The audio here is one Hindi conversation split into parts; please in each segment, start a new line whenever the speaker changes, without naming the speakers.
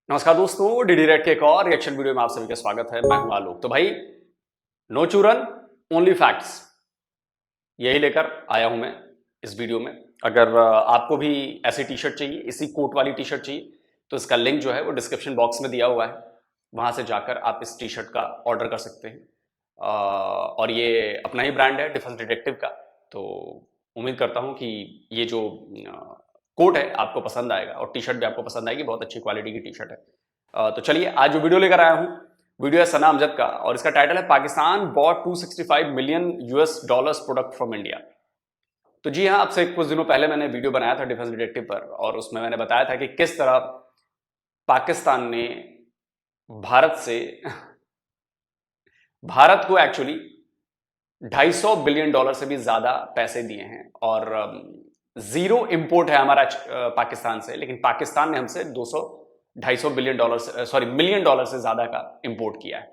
नमस्कार दोस्तों, डीडी रेड के एक और रिएक्शन वीडियो में आप सभी का स्वागत है। मैं हूं आलोक। तो भाई, नो चूरन ओनली फैक्ट्स, यही लेकर आया हूं मैं इस वीडियो में। अगर आपको भी ऐसी टी शर्ट चाहिए, इसी कोट वाली टी शर्ट चाहिए, तो इसका लिंक जो है वो डिस्क्रिप्शन बॉक्स में दिया हुआ है। वहां से जाकर आप इस टी शर्ट का ऑर्डर कर सकते हैं। और ये अपना ही ब्रांड है, डिफेंस डिटेक्टिव का। तो उम्मीद करता हूं कि ये जो कोट है आपको पसंद आएगा और टी शर्ट भी आपको पसंद आएगी। बहुत अच्छी क्वालिटी की टी शर्ट है। तो चलिए, आज जो वीडियो लेकर आया हूं, वीडियो है सना अमजद का, और इसका टाइटल है Pakistan bought 265 million US dollars product from India. तो जी हाँ, आपसे कुछ दिनों पहले मैंने वीडियो बनाया था डिफेंस डिटेक्टिव पर, और उसमें मैंने बताया था कि किस तरह पाकिस्तान ने भारत को एक्चुअली 250 बिलियन डॉलर से भी ज्यादा पैसे दिए हैं। और जीरो इंपोर्ट है हमारा पाकिस्तान से, लेकिन पाकिस्तान ने हमसे 250 मिलियन डॉलर से ज्यादा का इंपोर्ट किया है।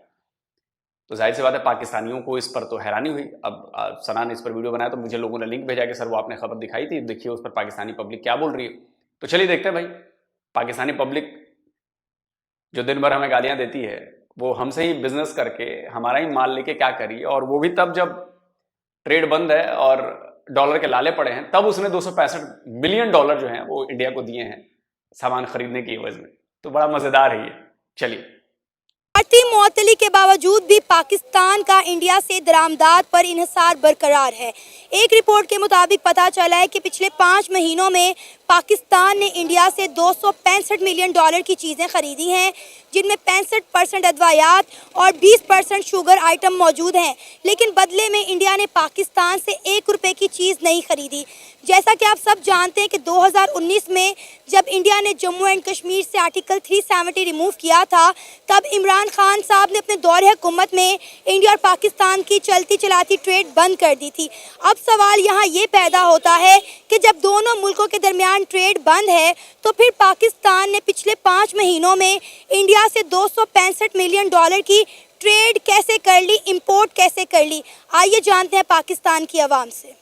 तो जाहिर सी बात है, पाकिस्तानियों को इस पर तो हैरानी हुई। अब सना ने इस पर वीडियो बनाया तो मुझे लोगों ने लिंक भेजा कि सर वो आपने खबर दिखाई थी, देखिए उस पर पाकिस्तानी पब्लिक क्या बोल रही है। तो चलिए देखते हैं भाई, पाकिस्तानी पब्लिक जो दिन भर हमें गालियां देती है, वो हमसे ही बिजनेस करके हमारा ही माल लेके क्या करी है। और वो भी तब जब ट्रेड बंद है और डॉलर के लाले पड़े हैं, तब उसने 265 मिलियन डॉलर जो हैं वो इंडिया को दिए हैं सामान खरीदने की एवज में। तो बड़ा मजेदार है ये। चलिए,
भारतीय मुअत्तली के बावजूद भी पाकिस्तान का इंडिया से दरामदात पर इन्हिसार बरकरार है। एक रिपोर्ट के मुताबिक पता चला है कि पिछले 5 महीनों में पाकिस्तान ने इंडिया से 265 मिलियन डॉलर की चीज़ें खरीदी हैं, जिनमें 65% अदवायात और 20% शुगर आइटम मौजूद हैं। लेकिन बदले में इंडिया ने पाकिस्तान से 1 रुपये की चीज़ नहीं खरीदी। जैसा कि आप सब जानते हैं कि 2019 में जब इंडिया ने जम्मू एंड कश्मीर से आर्टिकल 370 रिमूव किया था, तब इमरान खान साहब ने अपने दौरे हुकूमत में इंडिया और पाकिस्तान की चलती चलाती ट्रेड बंद कर दी थी। अब सवाल यहाँ ये पैदा होता है कि जब दोनों मुल्कों के दरमियान ट्रेड बंद है, तो फिर पाकिस्तान ने पिछले 5 महीनों में इंडिया से 265 मिलियन डॉलर की ट्रेड कैसे कर ली, इंपोर्ट कैसे कर ली। आइए जानते हैं पाकिस्तान की आवाम से।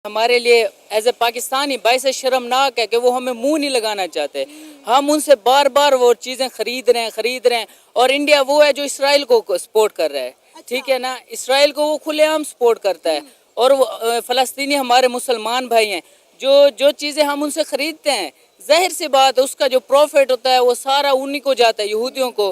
हमारे लिए एज ए पाकिस्तानी बाइस शर्मनाक है कि वो हमें मुंह नहीं लगाना चाहते। हम उनसे बार बार वो चीज़ें खरीद रहे हैं। और इंडिया वो है जो इसराइल को सपोर्ट कर रहा है। ठीक है ना, इसराइल को वो खुलेआम सपोर्ट करता है। और वो फ़लस्तीनी हमारे मुसलमान भाई हैं, जो चीज़ें हम उनसे ख़रीदते हैं, जाहिर सी बात है उसका जो प्रॉफिट होता है वो सारा उन्हीं को जाता है, यहूदियों को।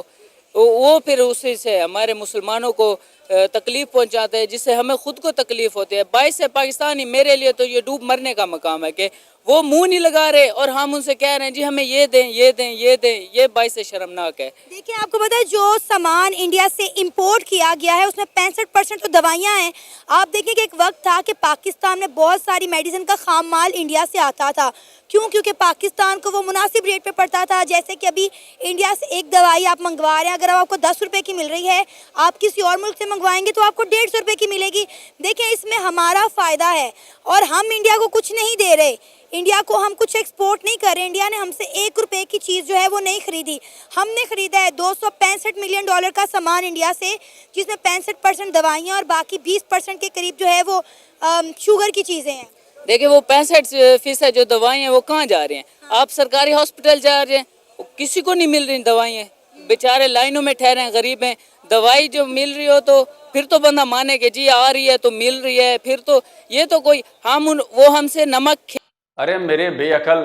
वो फिर उसी से हमारे मुसलमानों को तकलीफ़ पहुंचाते हैं, जिससे हमें ख़ुद को तकलीफ़ होती है। 22 से पाकिस्तानी मेरे लिए तो ये डूब मरने का मकाम है कि वो मुंह नहीं लगा रहे और हम उनसे कह रहे हैं जी हमें ये दें, ये दें, ये दें। ये 22 से शर्मनाक है।
देखिए, आपको पता है जो सामान इंडिया से इंपोर्ट किया गया है उसमें 65% तो दवाइयाँ हैं। आप देखें कि एक वक्त था कि पाकिस्तान में बहुत सारी मेडिसिन का खाम माल इंडिया से आता था। क्यों? क्योंकि पाकिस्तान को वो मुनासिब रेट पे पड़ता था। जैसे कि अभी इंडिया से एक दवाई आप मंगवा रहे हैं, अगर आपको 10 रुपये की मिल रही है, आप किसी और मुल्क से मंगवाएंगे तो आपको 150 रुपये की मिलेगी। देखें, इसमें हमारा फ़ायदा है और हम इंडिया को कुछ नहीं दे रहे। इंडिया को हम कुछ एक्सपोर्ट नहीं कर रहे। इंडिया ने हमसे 1 रुपये की चीज़ जो है वो नहीं खरीदी। हमने खरीदा है 265 मिलियन डॉलर का सामान इंडिया से, जिसमें 65% दवाइयाँ और बाकी 20% के करीब जो है वो शुगर की चीज़ें हैं।
देखिए, वो 65% जो दवाएं हैं वो कहाँ जा रही हैं? आप सरकारी हॉस्पिटल जा रहे हैं, किसी को नहीं मिल रही दवाएं, बेचारे लाइनों में ठहरे हैं, गरीब हैं। दवाई जो मिल रही हो तो फिर तो बंदा माने कि जी आ रही है तो मिल रही है। फिर तो ये तो कोई वो हमसे नमक।
अरे मेरे बेअकल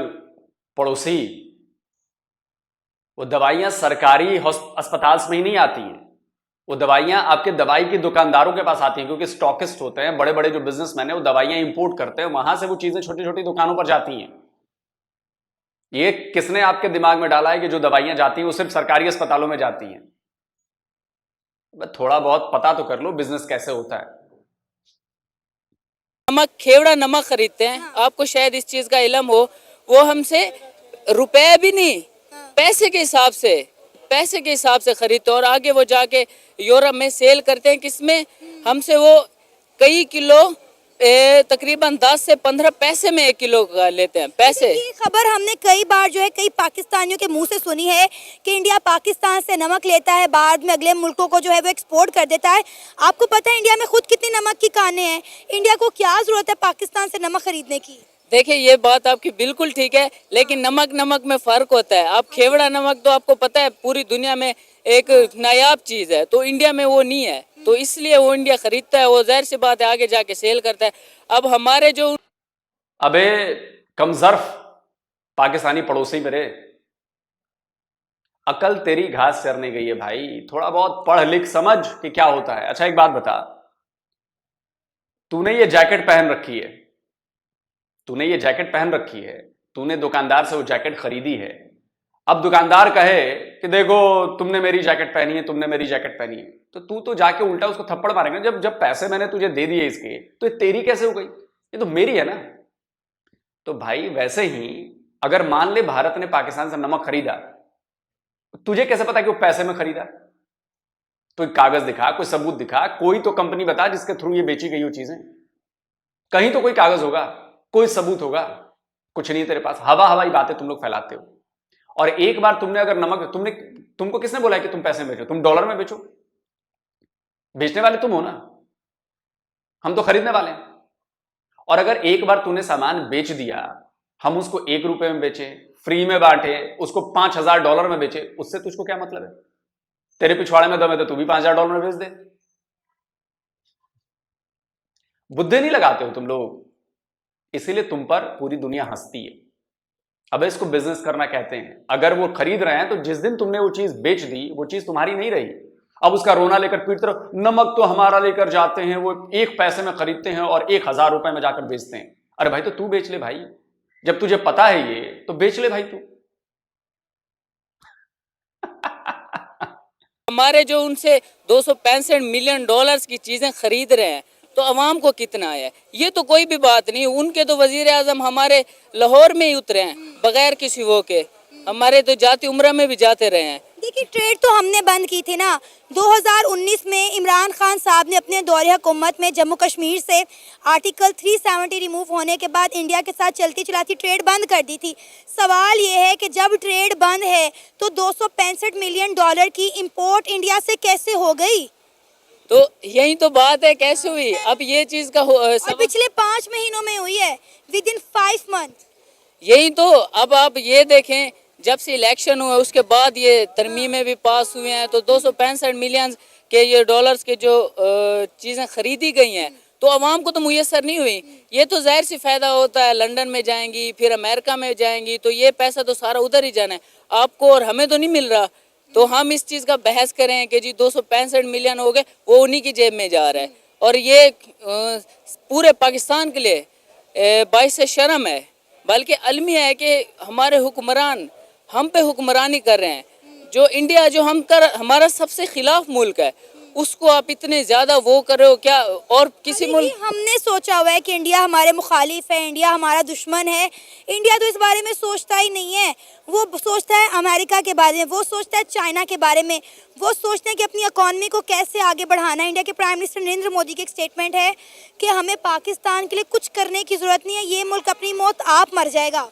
पड़ोसी, वो दवाइयां सरकारी अस्पताल में ही नहीं आती हैं। वो दवाइयां आपके दवाई की दुकानदारों के पास आती हैं, क्योंकि स्टॉकिस्ट होते हैं, बड़े बड़े जो बिजनेसमैन हैं वो दवाइयां इंपोर्ट करते हैं, वहां से वो चीजें छोटी छोटी दुकानों पर जाती हैं। ये किसने आपके दिमाग में डाला है कि जो दवाइयां जाती हैं वो सिर्फ सरकारी अस्पतालों में जाती हैं? थोड़ा बहुत पता तो कर लो बिजनेस कैसे होता है।
नमक, खेवड़ा नमक खरीदते हैं। हाँ। आपको शायद इस चीज का इल्म हो, वो हमसे रुपए भी नहीं, पैसे के हिसाब से खरीदते हैं और आगे वो जाके यूरोप में सेल करते हैं। किसमें? हमसे वो कई किलो तकरीबन 10 से 15 पैसे में 1 किलो का लेते हैं पैसे।
ये खबर हमने कई बार जो है कई पाकिस्तानियों के मुंह से सुनी है कि इंडिया पाकिस्तान से नमक लेता है, बाद में अगले मुल्कों को जो है वो एक्सपोर्ट कर देता है। आपको पता है इंडिया में खुद कितनी नमक की कानें हैं? इंडिया को क्या जरूरत है पाकिस्तान से नमक खरीदने की?
देखिए ये बात आपकी बिल्कुल ठीक है, लेकिन नमक नमक में फर्क होता है। आप खेवड़ा नमक तो आपको पता है पूरी दुनिया में एक नायाब चीज है, तो इंडिया में वो नहीं है, तो इसलिए वो इंडिया खरीदता है, वो जाहिर सी बात है आगे जाके सेल करता है। अब हमारे जो
अबे कमजर्फ पाकिस्तानी पड़ोसी मेरे, अकल तेरी घास चरने गई है भाई। थोड़ा बहुत पढ़ लिख समझ कि क्या होता है। अच्छा एक बात बता, तूने ये जैकेट पहन रखी है, तूने ये जैकेट पहन रखी है, तूने दुकानदार से वो जैकेट खरीदी है। अब दुकानदार कहे कि देखो तुमने मेरी जैकेट पहनी है, तुमने मेरी जैकेट पहनी है, तो तू तो जाके उल्टा उसको थप्पड़ मारेगा। जब पैसे मैंने तुझे दे दिए इसके, तो ये तेरी कैसे हो गई? ये तो मेरी है ना। तो भाई वैसे ही अगर मान ले भारत ने पाकिस्तान से नमक खरीदा, तुझे कैसे पता कि वो पैसे में खरीदा? तो एक कागज दिखा, कोई सबूत दिखा, कोई तो कंपनी बता जिसके थ्रू ये बेची गई हो चीजें। कहीं तो कोई कागज होगा, कोई सबूत होगा। कुछ नहीं तेरे पास, हवा हवाई बातें तुम लोग फैलाते हो। और एक बार तुमने अगर नमक, तुमको किसने बोला है कि तुम पैसे में बेचो? तुम डॉलर में बेचो, बेचने वाले तुम हो ना, हम तो खरीदने वाले हैं। और अगर एक बार तूने सामान बेच दिया, हम उसको 1 रुपए में बेचे, फ्री में बांटे, उसको $5,000 में बेचे, उससे तुझको क्या मतलब है? तेरे पिछवाड़े में दम है तो तू भी $5,000 में बेच दे। बुद्धि नहीं लगाते हो तुम लोग, इसीलिए तुम पर पूरी दुनिया हंसती है। अब इसको बिजनेस करना कहते हैं। अगर वो खरीद रहे हैं तो जिस दिन तुमने वो चीज बेच दी, वो चीज तुम्हारी नहीं रही। अब उसका रोना लेकर पीटते रहो, नमक तो हमारा लेकर जाते हैं, वो 1 पैसे में खरीदते हैं और 1,000 रुपए में जाकर बेचते हैं। अरे भाई तो तू बेच ले भाई, जब तुझे पता है ये, तो बेच ले भाई तू।
हमारे जो उनसे 265 मिलियन डॉलर्स की चीजें खरीद रहे हैं, तो अवाम को कितना है? ये तो कोई भी बात नहीं। उनके तो वजीर आजम हमारे लाहौर में ही उतरे हैं बगैर किसी वो के, हमारे तो जाती उम्रा में भी जाते रहे हैं।
देखिए ट्रेड तो हमने बंद की थी ना। 2019 में इमरान खान साहब ने अपने दौरे हुकूमत में जम्मू कश्मीर से आर्टिकल 370 रिमूव होने के बाद इंडिया के साथ चलती चलाती ट्रेड बंद कर दी थी। सवाल ये है कि जब ट्रेड बंद है तो 265 मिलियन डॉलर की इंपोर्ट इंडिया से कैसे हो गई?
तो यही तो बात है, कैसे हुई? अब ये चीज का
और पिछले 5 महीनों में हुई है, विद इन 5 मंथ।
यही तो। अब आप ये देखें, जब से इलेक्शन हुए उसके बाद ये तरमीमें भी पास हुए हैं, तो 265 मिलियन के ये डॉलर्स के जो चीज़ें खरीदी गई हैं, तो आवाम को तो मुयसर नहीं हुई। ये तो जाहिर सी फ़ायदा होता है, लंदन में जाएंगी, फिर अमेरिका में जाएंगी, तो ये पैसा तो सारा उधर ही जाना है, आपको और हमें तो नहीं मिल रहा। तो हम इस चीज़ का बहस करें कि जी 265 मिलियन हो गए, वो उन्हीं की जेब में जा रहा है। और ये पूरे पाकिस्तान के लिए बाइस शर्म है, बल्कि अलमिया है कि हमारे हुक्मरान हम पे हुक्मरानी कर रहे हैं। जो इंडिया जो हमारा सबसे खिलाफ मुल्क है, उसको आप इतने ज्यादा वो कर रहे हो क्या? और किसी मुल्क
हमने सोचा हुआ है कि इंडिया हमारे मुखालिफ है, इंडिया हमारा दुश्मन है। इंडिया तो इस बारे में सोचता ही नहीं है। वो सोचता है अमेरिका के बारे में, वो सोचता है चाइना के बारे में, वो सोचते हैं कि अपनी इकॉनमी को कैसे आगे बढ़ाना है। इंडिया के प्राइम मिनिस्टर नरेंद्र मोदी की एक स्टेटमेंट है कि हमें पाकिस्तान के लिए कुछ करने की ज़रूरत नहीं है, ये मुल्क अपनी मौत आप मर जाएगा।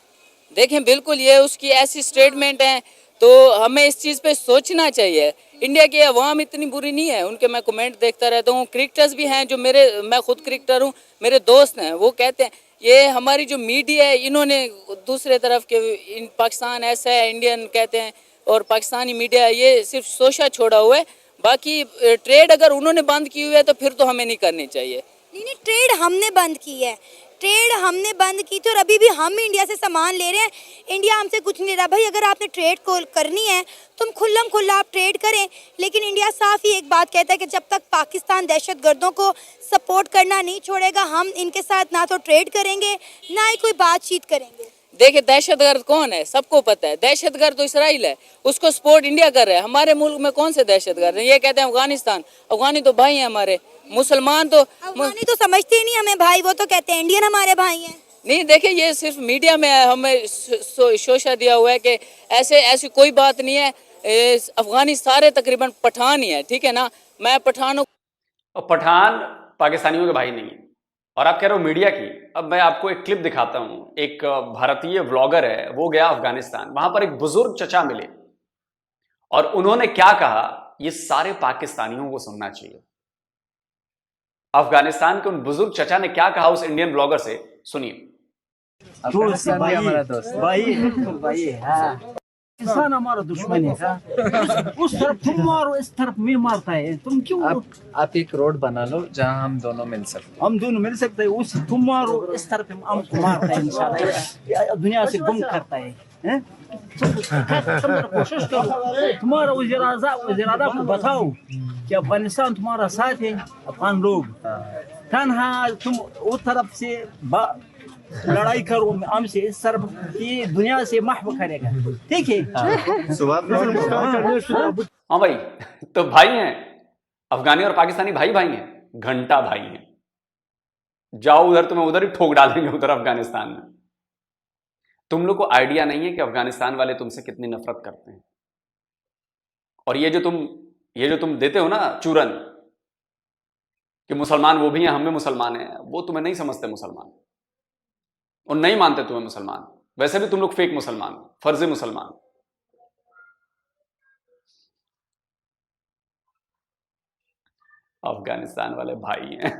देखें, बिल्कुल ये उसकी ऐसी स्टेटमेंट है, तो हमें इस चीज़ पे सोचना चाहिए। इंडिया की अवाम इतनी बुरी नहीं है। उनके मैं कमेंट देखता रहता हूँ, क्रिकेटर्स भी हैं जो मैं खुद क्रिकेटर हूँ, मेरे दोस्त हैं, वो कहते हैं ये हमारी जो मीडिया है, इन्होंने दूसरे तरफ के पाकिस्तान ऐसा है, इंडियन कहते हैं, और पाकिस्तानी मीडिया ये सिर्फ सोशा छोड़ा हुआ है। बाकी ट्रेड अगर उन्होंने बंद की हुई है तो फिर तो हमें नहीं करनी चाहिए।
नहीं, ट्रेड हमने बंद की है, ट्रेड हमने बंद की थी और अभी भी हम इंडिया से सामान ले रहे हैं। इंडिया हमसे कुछ नहीं ले रहा। भाई अगर आपने ट्रेड को करनी है तुम खुल्लम खुल्ला आप ट्रेड करें, लेकिन इंडिया साफ ही एक बात कहता है कि जब तक पाकिस्तान दहशतगर्दों को सपोर्ट करना नहीं छोड़ेगा, हम इनके साथ ना तो ट्रेड करेंगे ना ही कोई बातचीत करेंगे।
देखिए दहशतगर्द कौन है, सबको पता है। दहशतगर्द तो इसराइल है, उसको सपोर्ट इंडिया कर रहा है। हमारे मुल्क में कौन से दहशतगर्द हैं? ये कहते हैं अफगानिस्तान। अफगानी तो भाई हैं हमारे, मुसलमान तो
अफगानी तो समझते ही नहीं हमें भाई, वो तो कहते हैं इंडियन हमारे भाई हैं।
नहीं, देखिए ये सिर्फ मीडिया में हमें शोशा दिया हुआ है कि ऐसी कोई बात नहीं है। अफगानी सारे तकरीबन पठान ही है, ठीक है ना। मैं पठानों
और पठान पाकिस्तानियों के भाई नहीं है। और आप कह रहे हो मीडिया की। अब मैं आपको एक क्लिप दिखाता हूं। एक भारतीय व्लॉगर है, वो गया अफगानिस्तान, वहां पर एक बुजुर्ग चचा मिले और उन्होंने क्या कहा, ये सारे पाकिस्तानियों को सुनना चाहिए। अफगानिस्तान के उन बुजुर्ग चचा ने क्या कहा उस इंडियन ब्लॉगर से, सुनिए।
दोस्त भाई हमारा दोस्त भाई भाई हाँ किसान हमारा दुश्मन है हाँ? उस तरफ तुम मारो इस तरफ मैं मारता है तुम क्यों
आप एक रोड बना लो जहाँ हम दोनों मिल सकते
हम दोनों मिल सकते हैं उस तुम मारो इस तरफ हमको मारता है इंशाल्लाह दुनिया से गुम करता है हैं? तुम कोशिश करो तुम्हारा वज़ीर-ए-आज़म को बताओ कि अफगानिस्तान तुम्हारा साथ है अफगान लोग तन्हा तुम उस तरफ से लड़ाई करो हमसे इस तरफ ये दुनिया से महव करेगा ठीक है
हाँ भाई, तो भाई हैं अफगानी और पाकिस्तानी, भाई भाई हैं, घंटा भाई हैं। जाओ उधर, तुम्हें उधर ही ठोक डालेंगे उधर अफगानिस्तान में। तुम लोग को आइडिया नहीं है कि अफगानिस्तान वाले तुमसे कितनी नफरत करते हैं। और ये जो तुम देते हो ना चूरन कि मुसलमान वो भी हैं, हम भी मुसलमान हैं, वो तुम्हें नहीं समझते मुसलमान और नहीं मानते तुम्हें मुसलमान। वैसे भी तुम लोग फेक मुसलमान, फर्जी मुसलमान। अफगानिस्तान वाले भाई हैं।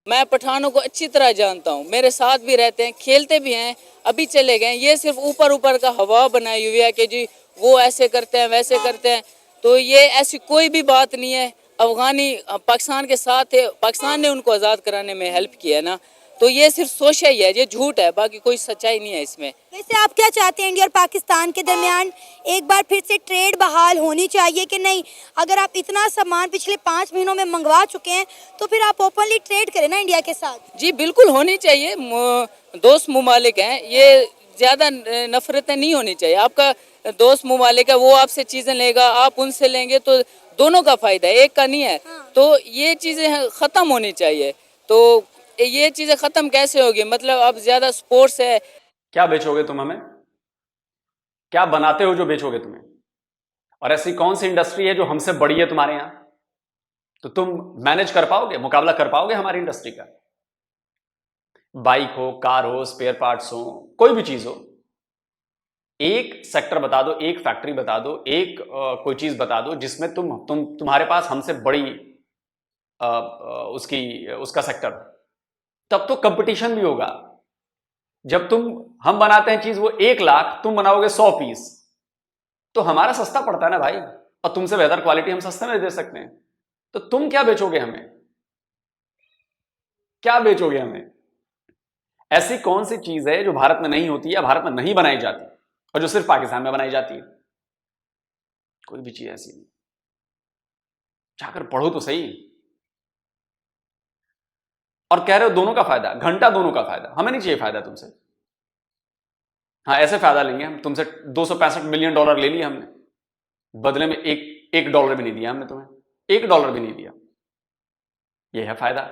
मैं पठानों को अच्छी तरह जानता हूँ, मेरे साथ भी रहते हैं, खेलते भी हैं, अभी चले गए। ये सिर्फ ऊपर ऊपर का हवा बनाई हुई है कि जी वो ऐसे करते हैं वैसे करते हैं, तो ये ऐसी कोई भी बात नहीं है। अफगानी पाकिस्तान के साथ है, पाकिस्तान ने उनको आज़ाद कराने में हेल्प किया है ना, तो ये सिर्फ सोचा ही है, ये झूठ है, बाकी कोई सच्चाई नहीं है इसमें।
वैसे आप क्या चाहते हैं, इंडिया और पाकिस्तान के दरमियान एक बार फिर से ट्रेड बहाल होनी चाहिए कि नहीं? अगर आप इतना सामान पिछले 5 महीनों में मंगवा चुके हैं तो फिर आप ओपनली ट्रेड करें ना इंडिया के साथ।
जी बिल्कुल होनी चाहिए, दोस्त मुमालिक हैं, ये ज़्यादा नफरतें नहीं होनी चाहिए। आपका दोस्त मुमालिक है, वो आपसे चीज़ें लेगा, आप उनसे लेंगे, तो दोनों का फ़ायदा है, एक का नहीं है। तो ये चीज़ें ख़त्म होनी चाहिए। तो ये चीज़ें ख़त्म कैसे होगी? मतलब अब ज़्यादा स्पोर्ट्स है।
क्या बेचोगे तुम हमें? क्या बनाते हो जो बेचोगे तुम्हें? और ऐसी कौन सी इंडस्ट्री है जो हमसे बड़ी है तुम्हारे यहां? तो तुम मैनेज कर पाओगे, मुकाबला कर पाओगे हमारी इंडस्ट्री का? बाइक हो, कार हो, स्पेयर पार्ट्स हो, कोई भी चीज हो, एक सेक्टर बता दो, एक फैक्ट्री बता दो, एक कोई चीज बता दो जिसमें तुम्हारे पास हमसे बड़ी उसका सेक्टर, तब तो कंपटीशन भी होगा। जब हम बनाते हैं चीज वो 1 लाख, तुम बनाओगे 100 पीस, तो हमारा सस्ता पड़ता है ना भाई, और तुमसे बेहतर क्वालिटी हम सस्ते में दे सकते हैं। तो तुम क्या बेचोगे हमें? क्या बेचोगे हमें? ऐसी कौन सी चीज है जो भारत में नहीं होती या भारत में नहीं बनाई जाती और जो सिर्फ पाकिस्तान में बनाई जाती है? कोई भी चीज ऐसी नहीं। जाकर पढ़ो तो सही। और कह रहे हो दोनों का फायदा, घंटा दोनों का फायदा। हमें नहीं चाहिए फायदा तुमसे। हाँ, ऐसे फायदा लेंगे हम तुमसे। $265 मिलियन ले लिए हमने, बदले में एक डॉलर भी नहीं दिया हमने तुम्हें, $1 भी नहीं दिया। ये है फायदा।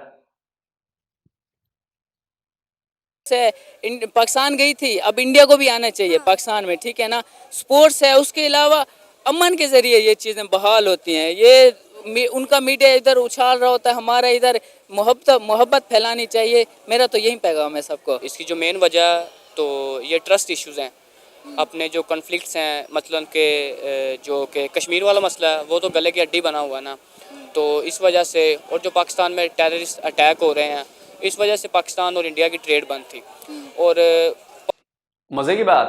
पाकिस्तान गई थी, अब इंडिया को भी आना चाहिए पाकिस्तान में, ठीक है ना। स्पोर्ट्स है, उसके अलावा अमन के जरिए ये चीज़ें बहाल होती हैं। ये उनका मीडिया इधर उछाल रहा होता है, हमारा इधर मोहब्बत फैलानी चाहिए। मेरा तो यही पैगाम है सबको।
इसकी जो मेन वजह तो ये ट्रस्ट इश्यूज़ हैं, अपने जो कॉन्फ्लिक्ट्स हैं, मतलब के जो कि कश्मीर वाला मसला है, वो तो गले की हड्डी बना हुआ है ना, तो इस वजह से, और जो पाकिस्तान में टेररिस्ट अटैक हो रहे हैं, इस वजह से पाकिस्तान और इंडिया की ट्रेड बंद थी। और
मजे की बात,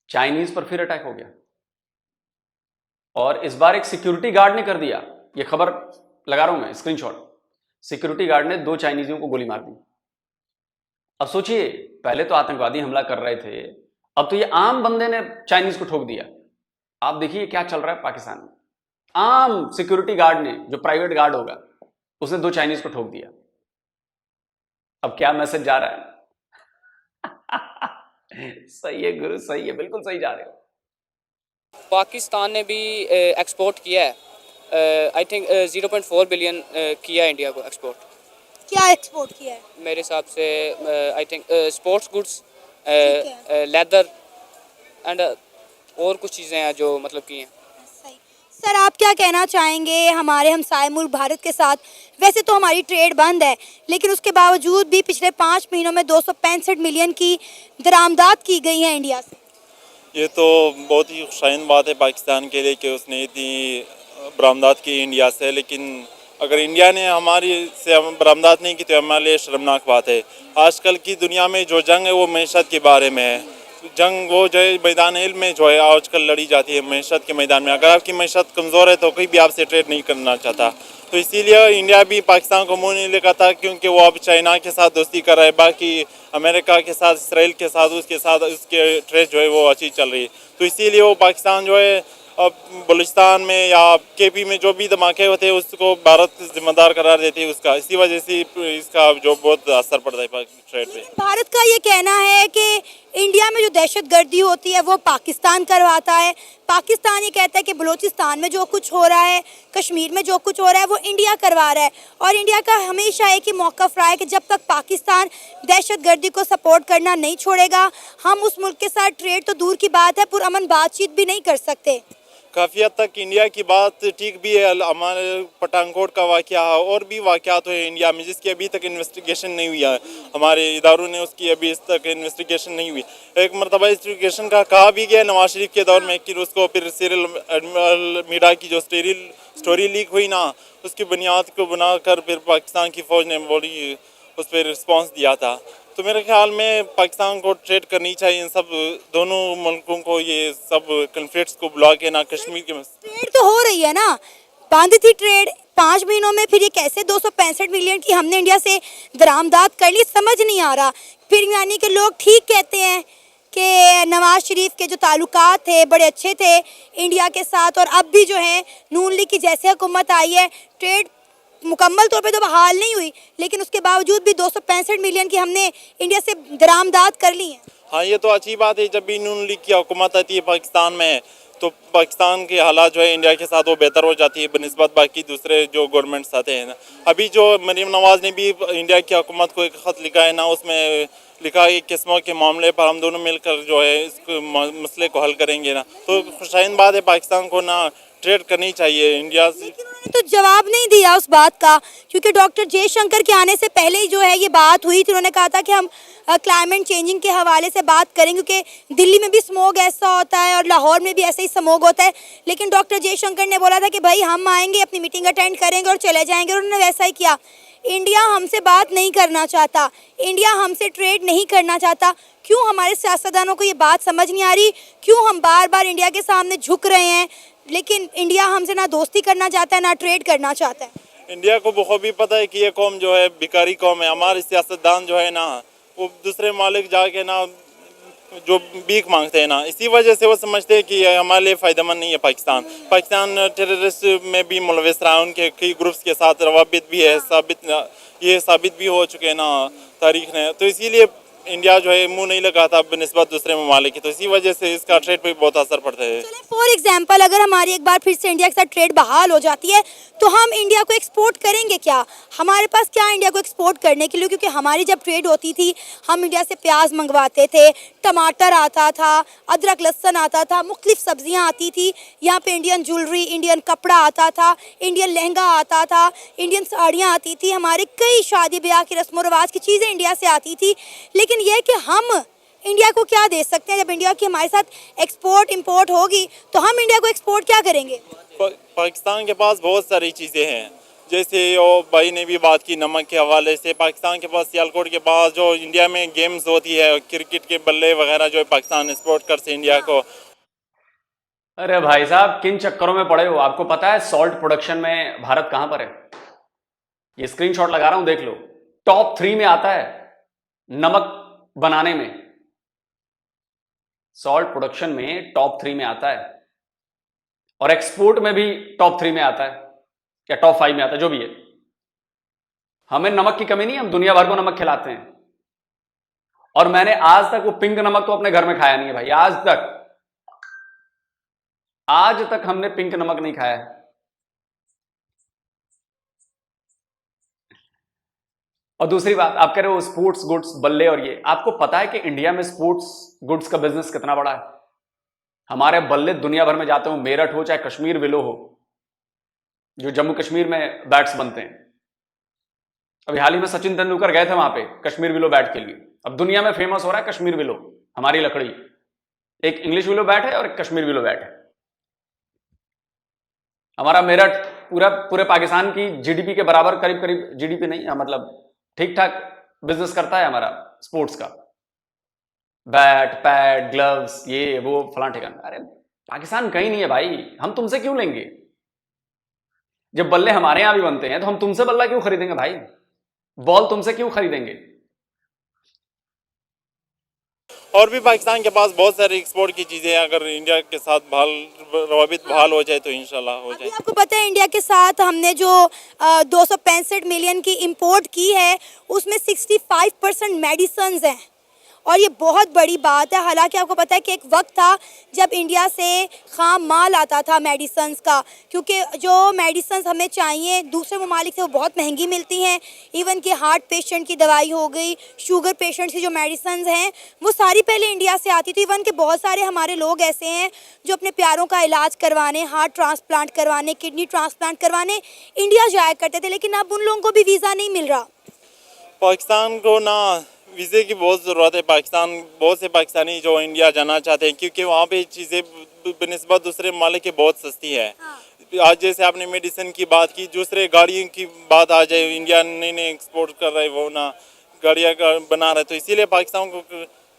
चाइनीज पर फिर अटैक हो गया, और इस बार एक सिक्योरिटी गार्ड ने कर दिया। ये खबर लगा रहा हूं मैं, स्क्रीनशॉट। सिक्योरिटी गार्ड ने 2 चाइनीजियों को गोली मार दी। अब सोचिए, पहले तो आतंकवादी हमला कर रहे थे, अब तो ये आम बंदे ने चाइनीज को ठोक दिया। आप देखिए क्या चल रहा है पाकिस्तान में। आम सिक्योरिटी गार्ड ने, जो प्राइवेट गार्ड होगा, उसने 2 चाइनीज को ठोक दिया। अब क्या मैसेज जा रहा है? सही है गुरु, सही है, बिल्कुल सही जा रहे हो।
पाकिस्तान ने भी एक्सपोर्ट किया है, आई थिंक 0.4 बिलियन किया है इंडिया को एक्सपोर्ट।
क्या एक्सपोर्ट किया है?
मेरे हिसाब से I think sports goods, leather and और कुछ चीज़ें हैं जो मतलब की हैं।
सही। सर, आप क्या कहना चाहेंगे हमारे हमसाए मुल्क भारत के साथ? वैसे तो हमारी ट्रेड बंद है, लेकिन उसके बावजूद भी पिछले 5 महीनों में 265 मिलियन की दरामदात की गई है इंडिया से।
ये तो बहुत ही खुशाइन बात है पाकिस्तान के लिए कि उसने इतनी बरामदात की इंडिया से, लेकिन अगर इंडिया ने हमारी से बरामदात नहीं की तो हमारे लिए शर्मनाक बात है। आजकल की दुनिया में जो जंग है वो मैशत के बारे में है। जंग वो जो है मैदान इल्म में जो है आजकल लड़ी जाती है मैशत के मैदान में। अगर आपकी मैशत कमज़ोर है तो कोई भी आपसे ट्रेड नहीं करना चाहता। तो इसीलिए इंडिया भी पाकिस्तान को मुँह नहीं लगाता, क्योंकि वो अब चाइना के साथ दोस्ती कर रहा है, बाकी अमेरिका के साथ, इसराइल के साथ, उसके ट्रेड जो है वो अच्छी चल रही है। तो इसीलिए वो पाकिस्तान जो है अब बलूचिस्तान में या केपी में जो भी धमाके होते हैं उसको भारत जिम्मेदार करार देती है उसका। इसी वजह से इसका जो बहुत असर पड़ता है ट्रेड पे।
भारत का ये कहना है कि इंडिया में जो दहशतगर्दी होती है वो पाकिस्तान करवाता है। पाकिस्तान ये कहता है कि बलूचिस्तान में जो कुछ हो रहा है, कश्मीर में जो कुछ हो रहा है वो इंडिया करवा रहा है। और इंडिया का हमेशा एक ही मौक़िफ़ रहा है कि जब तक पाकिस्तान दहशतगर्दी को सपोर्ट करना नहीं छोड़ेगा, हम उस मुल्क के साथ ट्रेड तो दूर की बात है, पुरअमन बातचीत भी नहीं कर सकते।
काफ़ी हद तक इंडिया की बात ठीक भी है। हमारे पठानकोट का वाक़या और भी वाक़यात हुए इंडिया में जिसकी अभी तक इन्वेस्टिगेशन नहीं हुई है। हमारे इदारों ने उसकी अभी तक इन्वेस्टिगेशन नहीं हुई। एक मरतबा इन्वेस्टिगेशन का कहा भी गया नवाज शरीफ के दौर में कि उसको फिर सीरियल मीडिया की जो स्टोरी लीक हुई ना, उसकी बुनियाद को बनाकर फिर पाकिस्तान की फ़ौज ने बोली उस पर रिस्पॉन्स दिया था। तो मेरे ख्याल में पाकिस्तान को ट्रेड करनी चाहिए इन सब दोनों मुल्कों को, ये सब कन्फ्लिक्ट्स को बुला के ना कश्मीर के
ट्रेड तो हो रही है ना, बांधी थी ट्रेड 5 महीनों में, फिर ये कैसे 265 मिलियन की हमने इंडिया से दरामदाद कर ली, समझ नहीं आ रहा। फिर यानी कि लोग ठीक कहते हैं कि नवाज शरीफ के जो ताल्लुकात थे बड़े अच्छे थे इंडिया के साथ, और अब भी जो है नून लीग की जैसे हुकूमत आई है ट्रेड मुकम्मल तौर पे तो बहाल नहीं हुई, लेकिन उसके बावजूद भी 265 मिलियन की हमने इंडिया से दरामदाद कर ली है।
हाँ, ये तो अच्छी बात है। जब भी नून लीग की हुकूमत आती है पाकिस्तान में तो पाकिस्तान के हालात जो है इंडिया के साथ वो बेहतर हो जाती है बनिस्बत बाकी दूसरे जो गवर्नमेंट्स आते हैं ना। अभी जो मरीम नवाज़ ने भी इंडिया की हुकूमत को एक ख़त लिखा है ना, उसमें लिखा है किस्मों के मामले पर हम दोनों मिलकर जो है इस मसले को हल करेंगे ना। तो खुशाइन बात है, पाकिस्तान को ना ट्रेड करनी चाहिए इंडिया से।
तो जवाब नहीं दिया उस बात का, क्योंकि डॉक्टर जयशंकर के आने से पहले ही जो है ये बात हुई थी। उन्होंने कहा था कि हम क्लाइमेट चेंजिंग के हवाले से बात करेंगे, क्योंकि दिल्ली में भी स्मोग ऐसा होता है और लाहौर में भी ऐसा ही स्मोग होता है। लेकिन डॉक्टर जयशंकर ने बोला था कि भाई हम आएंगे, अपनी मीटिंग अटेंड करेंगे और चले जाएंगे, और उन्होंने वैसा ही किया। इंडिया हमसे बात नहीं करना चाहता, इंडिया हमसे ट्रेड नहीं करना चाहता। क्यों हमारे सियासतदानों को ये बात समझ नहीं आ रही? क्यों हम बार बार इंडिया के सामने झुक रहे हैं, लेकिन इंडिया हमसे ना दोस्ती करना चाहता है ना ट्रेड करना चाहता है?
इंडिया को बखूबी पता है कि ये कौम जो है भिखारी कौम है। हमारे सियासतदान जो है ना वो दूसरे मालिक जाके ना जो भीख मांगते हैं ना, इसी वजह से वो समझते हैं कि हमारे लिए फ़ायदेमंद नहीं है पाकिस्तान टेररिस्ट में भी मुलविस रहा है, उनके कई ग्रुप्स के साथ रवाबित भी है, ये साबित भी हो चुके हैं ना तारीख ने। तो इसीलिए इंडिया जो है मुंह नहीं लगाता बनिस्बत दूसरे ममालिक की, तो इसी वजह से इसका ट्रेड पे बहुत असर पड़ता है।
फॉर एग्जाम्पल अगर हमारी एक बार फिर से इंडिया के साथ ट्रेड बहाल हो जाती है तो हम इंडिया को एक्सपोर्ट करेंगे क्या? हमारे पास क्या इंडिया को एक्सपोर्ट करने के लिए? क्योंकि हमारी जब ट्रेड होती थी हम इंडिया से प्याज मंगवाते थे, टमाटर आता था, अदरक लहसुन आता था, मुख्तलिफ सब्जियां आती थी, यहाँ पे इंडियन ज्वेलरी, इंडियन कपड़ा आता था, इंडियन लहंगा आता था, इंडियन साड़ियाँ आती थी, हमारे कई शादी ब्याह की रस्म व रवाज की चीज़ें इंडिया से आती थी। लेकिन यह कि हम इंडिया को क्या दे सकते हैं? जब इंडिया की हमारे साथ एक्सपोर्ट इंपोर्ट होगी तो हम इंडिया को एक्सपोर्ट क्या करेंगे?
पाकिस्तान के पास बहुत सारी चीज़ें हैं, जैसे वो भाई ने भी बात की नमक के हवाले से। पाकिस्तान के पास सियालकोट के पास जो इंडिया में गेम्स होती है, क्रिकेट के बल्ले वगैरह जो है पाकिस्तान एक्सपोर्ट कर से इंडिया को।
अरे भाई साहब किन चक्करों में पड़े हो? आपको पता है सॉल्ट प्रोडक्शन में भारत कहां पर है? ये स्क्रीनशॉट लगा रहा हूं, देख लो। टॉप 3 में आता है नमक बनाने में, सॉल्ट प्रोडक्शन में टॉप 3 में आता है, और एक्सपोर्ट में भी टॉप 3 में आता है या टॉप 5 में आता है, जो भी है। हमें नमक की कमी नहीं, हम दुनिया भर को नमक खिलाते हैं। और मैंने आज तक वो पिंक नमक तो अपने घर में खाया नहीं है भाई, आज तक हमने पिंक नमक नहीं खाया है। और दूसरी बात, आप कह रहे हो स्पोर्ट्स गुड्स, बल्ले और ये, आपको पता है कि इंडिया में स्पोर्ट्स गुड्स का बिजनेस कितना बड़ा है? हमारे बल्ले दुनिया भर में जाते हो, मेरठ हो चाहे कश्मीर विलो हो, जो जम्मू कश्मीर में बैट्स बनते हैं। अभी हाल ही में सचिन तेंदुलकर गए थे वहां पे कश्मीर विलो बैट के लिए। अब दुनिया में फेमस हो रहा है कश्मीर विलो, हमारी लकड़ी। एक इंग्लिश विलो बैट है और एक कश्मीर विलो बैट है। हमारा मेरठ पूरा पूरे पाकिस्तान की जीडीपी के बराबर करीब करीब, जीडीपी नहीं मतलब ठीक ठाक बिजनेस करता है हमारा स्पोर्ट्स का, बैट पैड ग्लव्स ये वो फलां ठिकाना। अरे पाकिस्तान कहीं नहीं है भाई, हम तुमसे क्यों लेंगे? जब बल्ले हमारे यहां भी बनते हैं तो हम तुमसे बल्ला क्यों खरीदेंगे भाई? बॉल तुमसे क्यों खरीदेंगे?
और भी पाकिस्तान के पास बहुत सारी एक्सपोर्ट की चीज़ें हैं, अगर इंडिया के साथ रवाबित बहाल हो जाए तो इंशाल्लाह हो
अभी
जाए।
आपको पता है इंडिया के साथ हमने जो 265 मिलियन की इंपोर्ट की है उसमें 65% मेडिसिन्स हैं और ये बहुत बड़ी बात है। हालांकि आपको पता है कि एक वक्त था जब इंडिया से खाम माल आता था मेडिसिन्स का, क्योंकि जो मेडिसिन्स हमें चाहिए दूसरे ममालिक से वो बहुत महंगी मिलती हैं। इवन कि हार्ट पेशेंट की दवाई हो गई, शुगर पेशेंट्स की जो मेडिसिन्स हैं वो सारी पहले इंडिया से आती थी। इवन कि बहुत सारे हमारे लोग ऐसे हैं जो अपने प्यारों का इलाज करवाने, हार्ट ट्रांसप्लांट करवाने, किडनी ट्रांसप्लांट करवाने इंडिया जाया करते थे, लेकिन अब उन लोगों को भी वीज़ा नहीं मिल रहा।
पाकिस्तान को ना वीज़े की बहुत ज़रूरत है। बहुत से पाकिस्तानी जो इंडिया जाना चाहते हैं क्योंकि वहाँ पे चीज़ें बनिस्बत दूसरे ममालिक के बहुत सस्ती है। आज जैसे आपने मेडिसिन की बात की, दूसरे गाड़ियों की बात आ जाए, इंडिया नई नई एक्सपोर्ट कर रहा है, वो ना गाड़ियाँ बना रहा है, तो इसीलिए पाकिस्तान को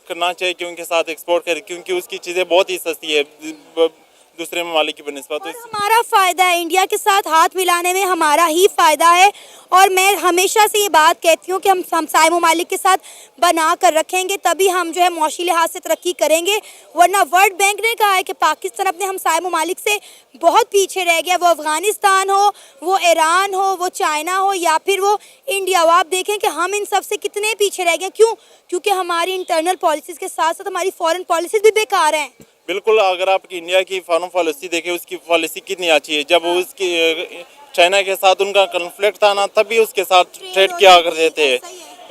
करना चाहिए कि उनके साथ एक्सपोर्ट करें क्योंकि उसकी चीज़ें बहुत ही सस्ती है दूसरे ममालिक की बनिस्बत।
और हमारा फ़ायदा है, इंडिया के साथ हाथ मिलाने में हमारा ही फ़ायदा है। और मैं हमेशा से ये बात कहती हूँ कि हम हमसाए ममालिक के साथ बना कर रखेंगे तभी हम जो है मौशी लिहाज से तरक्की करेंगे, वरना वर्ल्ड बैंक ने कहा है कि पाकिस्तान अपने हमसाए ममालिक से बहुत पीछे रह गया। वो अफ़गानिस्तान हो, वो ईरान हो, वो चाइना हो या फिर वो इंडिया, वो आप देखें कि हम इन सब से कितने पीछे रह गए। क्यों? क्योंकि हमारी इंटरनल पॉलिसीज़ के साथ साथ हमारी फॉरेन पॉलिसीज़ भी बेकार हैं।
बिल्कुल, अगर आप इंडिया की फॉरेन पॉलिसी देखें, उसकी पॉलिसी कितनी अच्छी है। जब उसकी चाइना के साथ उनका कन्फ्लिक्ट था ना, तभी उसके साथ ट्रेड किया करते थे।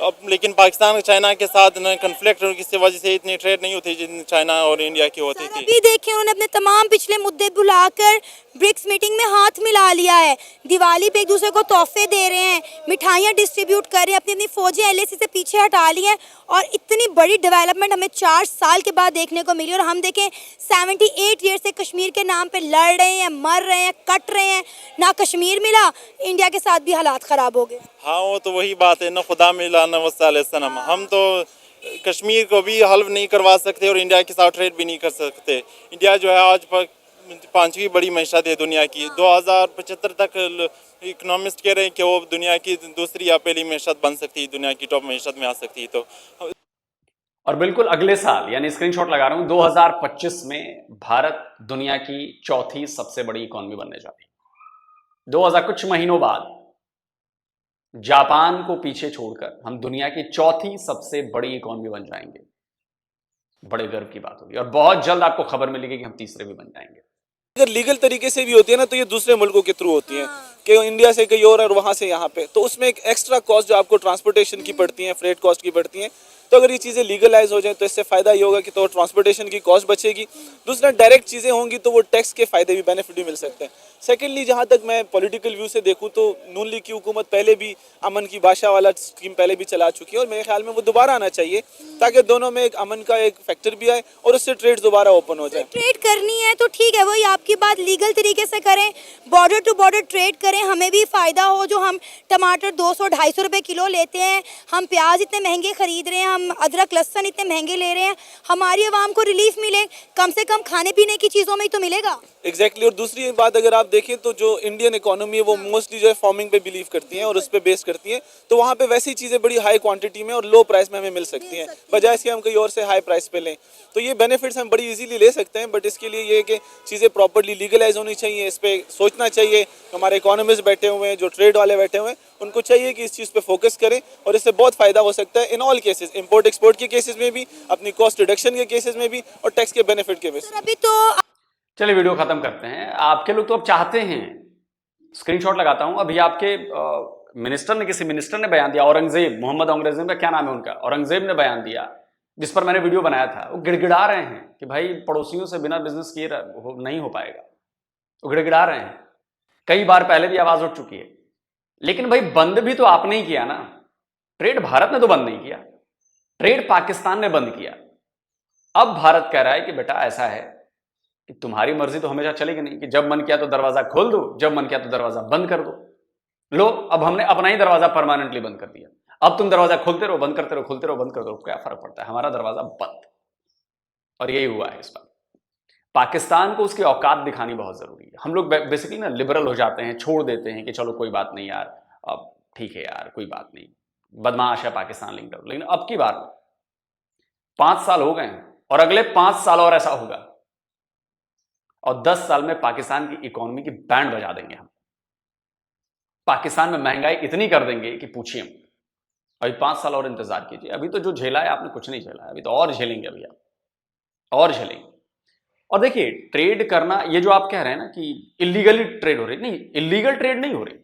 अब लेकिन पाकिस्तान चाइना के साथ न कन्फ्लिक्ट किसी वजह से इतनी ट्रेड नहीं होती जितनी चाइना और इंडिया की होती थी।
अभी देखिए उन्होंने अपने तमाम पिछले मुद्दे भुलाकर ब्रिक्स मीटिंग में हाथ मिला लिया है। दिवाली पे एक दूसरे को तोहफे दे रहे हैं, मिठाइयाँ डिस्ट्रीब्यूट कर रहे हैं, अपनी अपनी फौजें LAC से पीछे हटा ली हैं और इतनी बड़ी डेवलपमेंट हमें 4 साल के बाद देखने को मिली। और हम देखें 78 ईयर से कश्मीर के नाम पे लड़ रहे हैं, मर रहे हैं, कट रहे हैं, ना कश्मीर मिला, इंडिया के साथ भी हालात ख़राब हो गए।
हाँ, वो तो वही बात है, न खुदा मिला न वसाले सनम। हम तो कश्मीर को भी हल नहीं करवा सकते और इंडिया के साथ ट्रेड भी नहीं कर सकते। इंडिया जो है आज 5वीं बड़ी मैशत है दुनिया की। 2075 तक इकोनॉमिस्ट कह रहे हैं कि वो दुनिया की दूसरी या पहली मैशत बन सकती है, दुनिया की टॉप मैशत में आ सकती है। तो
और बिल्कुल अगले साल, यानी स्क्रीनशॉट लगा रहा हूं, 2025 में भारत दुनिया की 4थी सबसे बड़ी इकोनॉमी बनने जा रही है। 2000 कुछ महीनों बाद जापान को पीछे छोड़कर हम दुनिया की 4थी सबसे बड़ी इकोनॉमी बन जाएंगे। बड़े गर्व की बात होगी और बहुत जल्द आपको खबर मिलेगी कि हम तीसरे भी बन जाएंगे।
अगर लीगल तरीके से भी होती है ना तो ये दूसरे मुल्कों के थ्रू होती है कि इंडिया से कहीं और वहाँ से यहाँ पे, तो उसमें एक एक्स्ट्रा कॉस्ट जो आपको ट्रांसपोर्टेशन की पड़ती है, फ्रेट कॉस्ट की पड़ती है। तो अगर ये चीज़ें लीगलाइज हो जाए तो इससे फ़ायदा ये होगा कि तो ट्रांसपोर्टेशन की कॉस्ट बचेगी। दूसरा, डायरेक्ट चीज़ें होंगी तो वो टैक्स के फ़ायदे भी, बेनिफिट भी मिल सकते हैं। सेकेंडली, जहाँ तक मैं पॉलिटिकल व्यू से देखूँ तो नून लीग की हुकूमत पहले भी अमन की बादशाह वाला स्कीम पहले भी चला चुकी है और मेरे ख्याल में वो दोबारा आना चाहिए ताकि दोनों में एक अमन का एक फैक्टर भी आए और उससे ट्रेड दोबारा ओपन हो जाए।
ट्रेड करनी है तो ठीक है, वही आपकी बात, लीगल तरीके से करें, बॉर्डर टू बॉर्डर ट्रेड करें, हमें भी फ़ायदा हो। जो हम टमाटर 200-250 रुपए किलो लेते हैं, हम प्याज इतने महंगे ख़रीद रहे हैं, हम अदरक लहसुन इतने महंगे ले रहे हैं, हमारी आवाम को रिलीफ मिले, कम से कम खाने पीने की चीज़ों में ही तो मिलेगा।
एग्जैक्टली। और दूसरी बात अगर आप देखें तो जो इंडियन इकोनॉमी है वो मोस्टली जो है फार्मिंग पे बिलीव करती है और उस पर बेस करती है, तो वहाँ पे वैसी चीज़ें बड़ी हाई क्वांटिटी में और लो प्राइस में हमें मिल सकती हैं, बजाय इसके हम कहीं और से हाई प्राइस पे लें। तो ये बेनिफिट्स हम बड़ी इजीली ले सकते हैं, बट इसके लिए ये है कि चीज़ें प्रॉपर्ली लीगलाइज होनी चाहिए, इस पर सोचना चाहिए। हमारे इकोनॉमिस्ट बैठे हुए हैं, जो ट्रेड वाले बैठे हुए हैं, उनको चाहिए कि इस चीज़ पे फोकस करें और इससे बहुत फ़ायदा हो सकता है in all cases, import export के केसेस में भी, अपनी कॉस्ट रिडक्शन के केसेस में भी और टैक्स के बेनिफिट के बेसिस।
अभी तो
चलिए वीडियो खत्म करते हैं। आपके लोग तो अब चाहते हैं, स्क्रीनशॉट लगाता हूं, अभी आपके मिनिस्टर ने, किसी मिनिस्टर ने बयान दिया, औरंगजेब, मोहम्मद औरंगजेब का क्या नाम है उनका, औरंगजेब ने बयान दिया जिस पर मैंने वीडियो बनाया था। वो गिड़गिड़ा रहे हैं कि भाई पड़ोसियों से बिना बिजनेस किए नहीं हो पाएगा। वो गिड़गिड़ा रहे हैं, कई बार पहले भी आवाज उठ चुकी है। लेकिन भाई बंद भी तो आपने ही किया ना, ट्रेड भारत ने तो बंद नहीं किया, ट्रेड पाकिस्तान ने बंद किया। अब भारत कह रहा है कि बेटा ऐसा है कि तुम्हारी मर्जी तो हमेशा चलेगी नहीं कि जब मन किया तो दरवाजा खोल दो, जब मन किया तो दरवाजा बंद कर दो। लो, अब हमने अपना ही दरवाजा परमानेंटली बंद कर दिया। अब तुम दरवाजा खोलते रहो, बंद करते रहो, खोलते रहो, बंद कर दो, क्या फर्क पड़ता है, हमारा दरवाजा बंद। और यही हुआ है इस बार। पाकिस्तान को उसकी औकात दिखानी बहुत जरूरी है। हम लोग बेसिकली ना लिबरल हो जाते हैं, छोड़ देते हैं कि चलो कोई बात नहीं यार, अब ठीक है यार, कोई बात नहीं, बदमाश है पाकिस्तान लिंक्ड। लेकिन अब की बार 5 साल हो गए हैं और अगले 5 साल और ऐसा होगा और 10 साल में पाकिस्तान की इकोनॉमी की बैंड बजा देंगे हम। पाकिस्तान में महंगाई इतनी कर देंगे कि पूछिए। अभी 5 साल और इंतजार कीजिए। अभी तो जो झेला है आपने कुछ नहीं झेला है, अभी तो और झेलेंगे, अभी आप और झेलेंगे। और देखिए, ट्रेड करना, ये जो आप कह रहे हैं ना कि इलीगली ट्रेड हो रही, नहीं, इलीगल ट्रेड नहीं हो रही।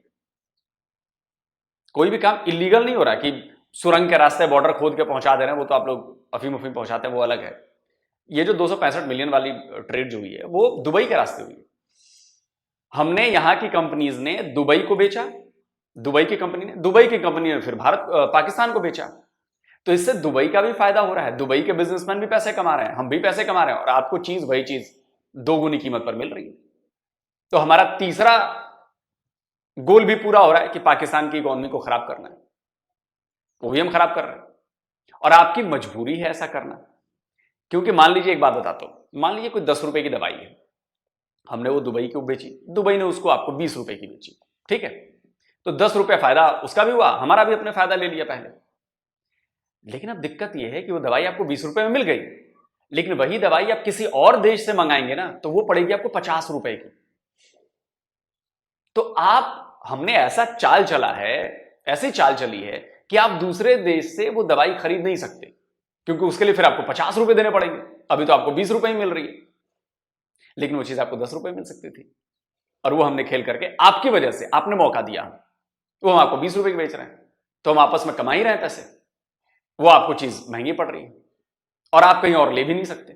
कोई भी काम इलीगल नहीं हो रहा कि सुरंग के रास्ते बॉर्डर खोद के पहुंचा दे रहे हैं, वो तो आप लोग अफीम पहुंचाते हैं, वो अलग है। ये जो 265 मिलियन वाली ट्रेड जो हुई है वो दुबई के रास्ते हुई है। हमने यहां की कंपनीज ने दुबई को बेचा, दुबई की कंपनी ने फिर पाकिस्तान को बेचा। तो इससे दुबई का भी फायदा हो रहा है, दुबई के बिजनेसमैन भी पैसे कमा रहे हैं, हम भी पैसे कमा रहे हैं, और आपको चीज वही चीज 2 गुनी कीमत पर मिल रही है। तो हमारा तीसरा गोल भी पूरा हो रहा है कि पाकिस्तान की इकोनॉमी को खराब करना है, वो भी हम खराब कर रहे हैं। और आपकी मजबूरी है ऐसा करना, क्योंकि मान लीजिए, एक बात बताता हूं, मान लीजिए कोई 10 रुपए की दवाई है, हमने वो दुबई को बेची, दुबई ने उसको आपको 20 रुपए की बेची, ठीक है, तो 10 रुपए फायदा उसका भी हुआ, हमारा भी अपने फायदा ले लिया पहले। लेकिन अब दिक्कत यह है कि वो दवाई आपको 20 रुपए में मिल गई, लेकिन वही दवाई आप किसी और देश से मंगाएंगे ना, तो वो पड़ेगी आपको 50 रुपए की। तो हमने ऐसा चाल चला है, ऐसी चाल चली है कि आप दूसरे देश से वो दवाई खरीद नहीं सकते, क्योंकि उसके लिए फिर आपको 50 रुपए देने पड़ेंगे। अभी तो आपको 20 रुपए ही मिल रही है, लेकिन वो चीज आपको 10 रुपए मिल सकती थी, और वो हमने खेल करके, आपकी वजह से, आपने मौका दिया, वो हम आपको 20 रुपए की बेच रहे हैं, तो हम आपस में कमा ही रहे हैं पैसे, वो आपको चीज महंगी पड़ रही है, और आप कहीं और ले भी नहीं सकते,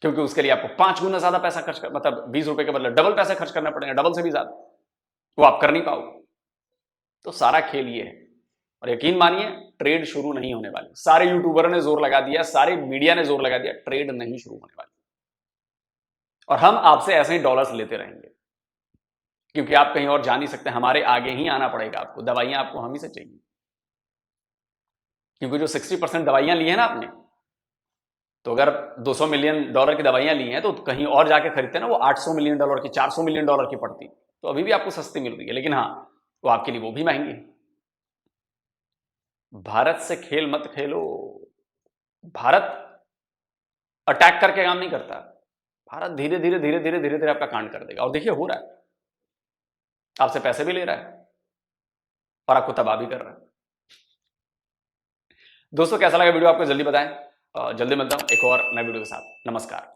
क्योंकि उसके लिए आपको 5 गुना ज्यादा पैसा खर्च कर, मतलब 20 रुपए के बदले डबल पैसा खर्च करना पड़ेगा, डबल से भी ज्यादा, वो आप कर नहीं पाओगे। तो सारा खेल ये है, और यकीन मानिए ट्रेड शुरू नहीं होने वाली। सारे यूट्यूबर ने जोर लगा दिया, सारे मीडिया ने जोर लगा दिया, ट्रेड नहीं शुरू होने वाली, और हम आपसे ऐसे ही डॉलर्स लेते रहेंगे, क्योंकि आप कहीं और जा नहीं सकते, हमारे आगे ही आना पड़ेगा आपको, दवाइयां आपको हम ही से चाहिए, क्योंकि जो 60% दवाइयां ली है ना आपने, तो अगर $200 मिलियन की दवाइयां ली हैं, तो कहीं और जाके खरीदते ना, वो $800 मिलियन की, $400 मिलियन की पड़ती, तो अभी भी आपको सस्ती मिल रही है, लेकिन हाँ, वो आपके लिए वो भी महंगी है। भारत से खेल मत खेलो। भारत अटैक करके काम नहीं करता, भारत धीरे धीरे आपका कांड कर देगा, और देखिए हो रहा है, आपसे पैसे भी ले रहा है और आपको तबाह भी कर रहा है। दोस्तों, कैसा लगा वीडियो आपको जल्दी बताएं, जल्दी मिलता हूं एक और नए वीडियो के साथ। नमस्कार,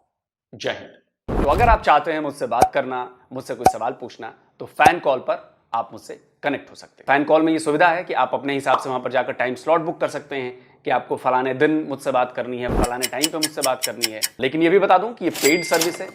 जय हिंद। तो अगर आप चाहते हैं मुझसे बात करना, मुझसे कोई सवाल पूछना, तो फैन कॉल पर आप मुझसे कनेक्ट हो सकते हैं। फैन कॉल में ये सुविधा है कि आप अपने हिसाब से वहां पर जाकर टाइम स्लॉट बुक कर सकते हैं कि आपको फलाने दिन मुझसे बात करनी है, फलाने टाइम पे मुझसे बात करनी है। लेकिन ये भी बता दूं कि ये पेड सर्विस है,